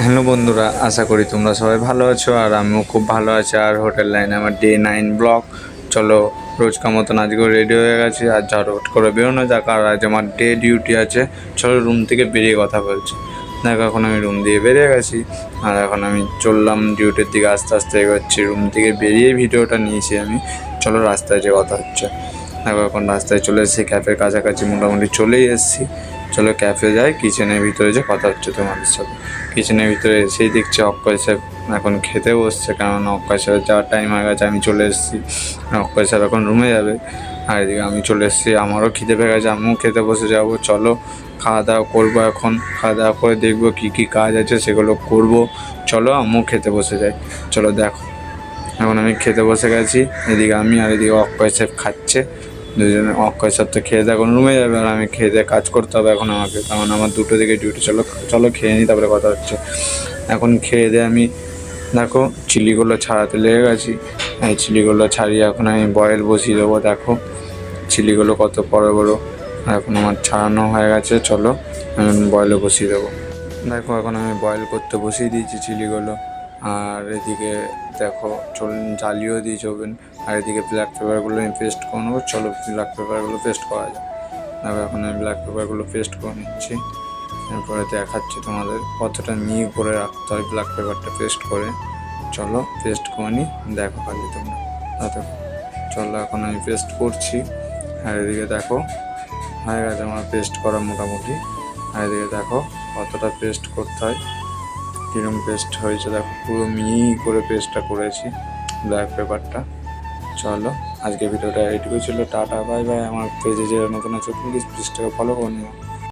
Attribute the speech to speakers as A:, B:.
A: Hello বন্ধুরা, আশা করি তোমরা সবাই ভালো আছো আর আমিও খুব ভালো আছি। আর হোটেল লাইনে আমার ডে 9 ব্লগ। চলো রোজকার মতন আজকেও রেডি হয়ে গেছি আর ঝটফট করে বেরোনো যাক। আর আজ আমার ডে ডিউটি আছে। চলো রুম থেকে বেরিয়ে কথা বলছি। দেখো এখন আমি রুম দিয়ে বেরিয়ে গেছি আর এখন আমি চললাম ডিউটির দিকে, আস্তে আস্তে এগোচ্ছি। রুম থেকে বেরিয়ে ভিডিওটা নিয়েছি আমি। চলো রাস্তায় যে কথা হচ্ছে। দেখো এখন রাস্তায় চলে এসেছি, ক্যাফের কাছাকাছি মোটামুটি চলেই এসেছি। চলো ক্যাফে যাই, কিচেনের ভিতরে যে কথা হচ্ছে তোমাদের সাথে। কিচেনের ভিতরে এসেই দেখছি অক্ষয় স্যার এখন খেতে বসছে, কারণ অক্ষয় স্যারের যাওয়ার টাইম হয়ে গেছে। আমি চলে এসেছি, অক্ষয় স্যার এখন রুমে যাবে আর এদিকে আমি চলে এসেছি। আমারও খিদে পেয়ে গেছে, আমিও খেতে বসে যাবো। চলো খাওয়া দাওয়া করবো এখন। খাওয়া দাওয়া করে দেখবো কী কী কাজ আছে সেগুলো করবো। চলো আমিও খেতে বসে যাই। চলো দেখো এখন আমি খেতে বসে গেছি। এদিকে আমি আর এদিকে অক্ষয় স্যার খাচ্ছে। দুজনে অক্ষয় স্যার তো খেয়ে দিয়ে এখন রুমে যাবে আর আমি খেয়ে দিয়ে কাজ করতে হবে এখন আমাকে, কারণ আমার 2টো দিকে ডিউটি। চলো চলো খেয়ে নিই, তারপরে কথা হচ্ছে। এখন খেয়ে দিয়ে আমি দেখো চিলিগুলো ছাড়াতে লেগে গেছি। এই চিলিগুলো ছাড়িয়ে এখন আমি বয়েল বসিয়ে দেবো। দেখো চিলিগুলো কত বড় বড়, এখন আমার ছাড়ানো হয়ে গেছে। চলো আমি বয়েলে বসিয়ে দেবো। দেখো এখন আমি বয়েল করতে বসিয়ে দিয়েছি চিলিগুলো। আর এদিকে দেখো জ্বালিয়েও দিয়েছি ওভেন। আর এদিকে ব্ল্যাক পেপারগুলো আমি পেস্ট করে নেবো। চলো ব্ল্যাক পেপারগুলো পেস্ট করা যায়। দেখো এখন আমি ব্ল্যাক পেপারগুলো পেস্ট করে নিচ্ছি। এরপরে দেখাচ্ছি তোমাদের কতটা মিহি করে রাখতে হয় ব্ল্যাক পেপারটা পেস্ট করে। চলো পেস্ট করে নিই, দেখো খালি তোমরা। দেখো চলো এখন আমি পেস্ট করছি। আর এদিকে দেখো হয়ে গেছে আমার পেস্ট করা মোটামুটি। আর এদিকে দেখো কতটা পেস্ট করতে হয়, কীরকম পেস্ট হয়েছে। দেখো পুরো মিহি করে পেস্টটা করেছি ব্ল্যাক পেপারটা। চলো আজকে ভিডিওটা এইটুকু ছিল। Tata bye bye. আমার পেজে যে নতুন আছে প্লিজটাকে ফলো করে নিও।